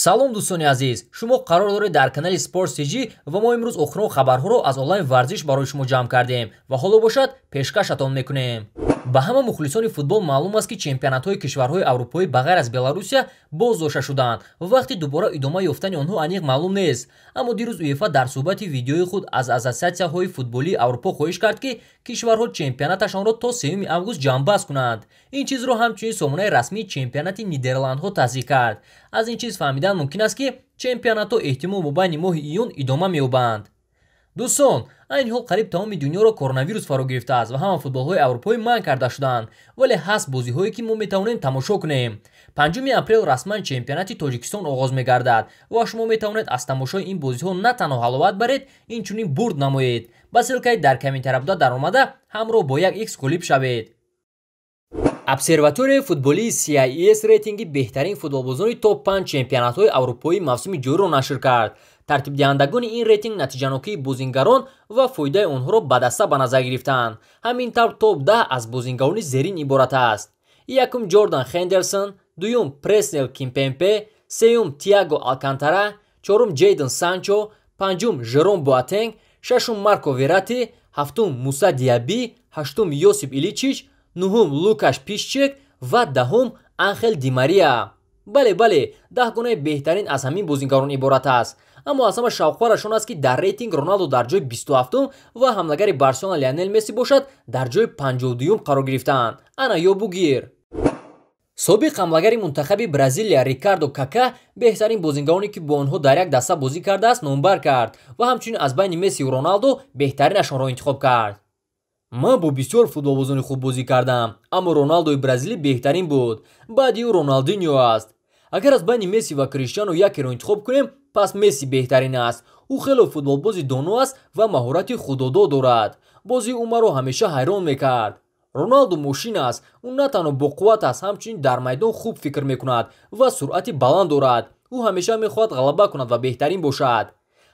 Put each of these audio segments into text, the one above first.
салом дӯстони азиз, шумо қарор доред дар канали Sport CG ва мо имрӯз охирон хабарҳоро аз онлайн варзиш барои шумо ҷамъ кардем ва ҳоло бошад пешкашатон мекунем. ба ҳама мухлисони футбол маълум аст ки чемпионатҳои кишварҳои аврупоӣ ба ғайр аз Беларусия боздошта шуданд ва вақти дубора идома ёфтани онҳо аниқ маълум нест. Аммо дирӯз УЕФА дар суҳбати видеои худ аз ассотсиатсияҳои футболии Аврупо хоҳиш кард ки кишварҳо чемпионаташонро то 3 август ҷамъбаст кунанд. Ин чизро ҳамчунин сомонаи расмии чемпионати Нидерландҳо тасдиқ кард. аз ин чиз фаҳмидан мумкин аст ки чемпионатҳо эҳтимол мобайни моҳи июн идома меёбанд. дӯстон, айни ҳол қариб тамоми дунёро коронавирус фаро гирифтааст ва ҳама футболҳои аврупоӣ манъ карда шуданд, вале ҳаст бозиҳое ки мо метавонем тамошо кунем. 5 апрел расман чемпионати Тоҷикистон оғоз мегардад ва шумо метавонед аз тамошои ин бозиҳо на танҳо ҳаловат баред, инчунин бурд намоед. ба ссилкаи дар комментария даромада ҳамроҳ бо 1x г'олиб шавед. обсерваторияи футболии CIES рейтинги беҳтарин футболбозони топ 5 чемпионатҳои аврупои мавсими ҷориро нашр кард. тартибдиҳандагони ин рейтинг натиҷанокии бозингарон ва фоидаи онҳоро ба даста ба назар гирифтанд. ҳамин тавр топ 10 аз бозингарони зерин иборат аст. якум Ҷордан Хендерсон, дуюм Преснел Кимпемпе, сеюм Тиаго Алкантара, чорум Ҷейден Санчо, панҷум Жером Боатенг, шашум Марко Верати, ҳафтум Муса Диаби, ҳаштум Йосип Иличич, нуҳум Лукаш Пишчек ва даҳум Анхел Ди Мария. бале 10 гунаи беҳтарин аз ҳамин бозингарон иборат аст. аммо аз ҳама шавқбарашон аст ки дар рейтинг Роналдо дар ҷои 27 ва ҳамлагари Барселона Лионел Месси бошад дар ҷои 52 қарор гирифтаанд. ана ё бугир. собиқ ҳамлагари мунтахаби Бразилия Рикардо Кака беҳтарин бозингароне ки бо онҳо дар як даста бозӣ кардааст номбар кард ва ҳамчунин аз байни Месси ва Роналдо беҳтаринашонро интихоб кард. ман бо бисёр футболбозони хуб бозӣ кардам, аммо Роналдои бразилӣ беҳтарин буд. баъди ӯ Роналдиньо аст. агар аз байни Месси ва Криштиану якеро интихоб кунем, пас Месси беҳтарин аст. ӯ хело футболбози доно аст ва маҳорати худодо дорад. бозии ӯ маро ҳамеша ҳайрон мекард. Роналдо мошин аст. ӯ на танҳо боқувват аст, ҳамчунин дар майдон хуб фикр мекунад ва суръати баланд дорад. ӯ ҳамеша мехоҳад ғалаба кунад ва беҳтарин бошад.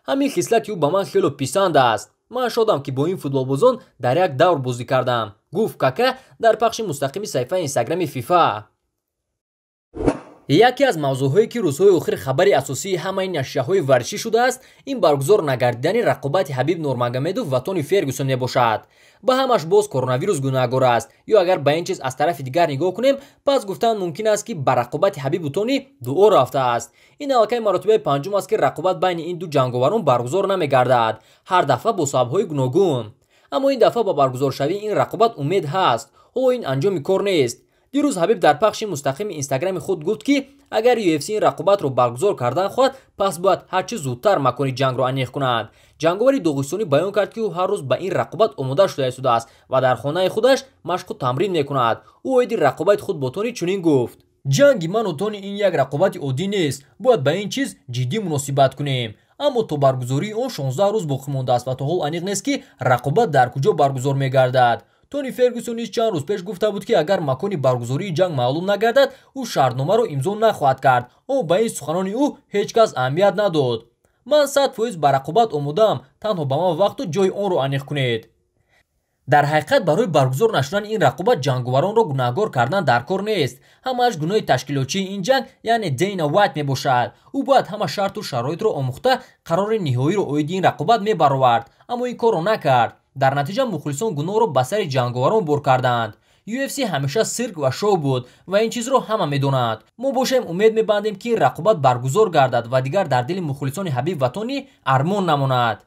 ҳамин хислати ӯ ба ман хело писанд аст. ман шодам ки бо ин футболбозон дар як давр бозӣ кардам, гуфт Кака дар пахши мустақими саҳифаи инстаграми FIFA. яке аз мавзӯъҳое ки рӯзҳои охир хабари асосии ҳамаи нашрияҳои варзишӣ шудааст, ин баргузор нагардидани рақобати Ҳабиб Нурмагомедов ва Тони Фергюсон мебошад. ба ҳамаш боз коронавирус гунаҳгор аст, ё агар ба ин чиз аз тарафи дигар нигоҳ кунем, пас гуфтан мумкин аст ки ба рақобати Ҳабибу Тони дуо рафтааст. ин аллакай маротибаи панҷум аст ки рақобат байни ин ду ҷанговарон баргузор намегардад, ҳар дафъа бо сабабҳои гуногун. аммо ин дафъа ба баргузоршавии ин рақобат умед ҳаст. ҳоло ин анҷоми кор нест. дирӯз Ҳабиб дар пахши мустақими инстаграми худ гуфт ки агар UFC ин рақобатро баргузор кардан хоҳад, пас бояд ҳарчи зудтар макони ҷангро аниқ кунад. ҷанговари доғистонӣ баён кард ки ӯ ҳар рӯз ба ин рақобат омода шуда истодааст ва дар хонаи худаш машқу тамрин мекунад. ӯ оиди рақобати худ бо Тони чунин гуфт: ҷанги ману Тони ин як рақобати оддӣ нест, бояд ба ин чиз ҷиддӣ муносибат кунем. аммо то баргузории он 16 рӯз боқӣ мондааст ва то ҳол аниқ нест ки рақобат дар куҷо баргузор мегардад. Тони Фергюсон низ чанд рӯз пеш гуфта буд ки агар макони баргузории ҷанг маълум нагардад, ӯ шартномаро имзо нахоҳад кард, аммо ба ин суханони ӯ ҳеҷ кас аҳамият надод. ман 100% ба рақобат омодаам, танҳо ба ман вақту ҷои онро аниқ кунед. дар ҳақиқат барои баргузор нашудани ин рақобат ҷанговаронро гунаҳгор кардан дар кор нест. ҳамааш гуноҳи ташкилотчии ин ҷанг, яъне Дейна Вайт мебошад. ӯ бояд ҳама шарту шароитро омӯхта қарори ниҳоиро оиди ин рақобат мебаровард, аммо ин корро накард. дар натиҷа мухлисон гуноҳро ба сари ҷанговарон бор карданд. UFC ҳамеша сирк ва шоу буд ва ин чизро ҳама медонад. мо бошем умед мебандем ки ин рақобат баргузор гардад ва дигар дар дили мухлисони Ҳабиб ва Тони армон намонад.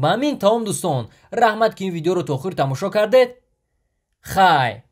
ба ҳамин тамом дӯстон, раҳмат ки ин видеоро то охир тамошо кардед. хайр.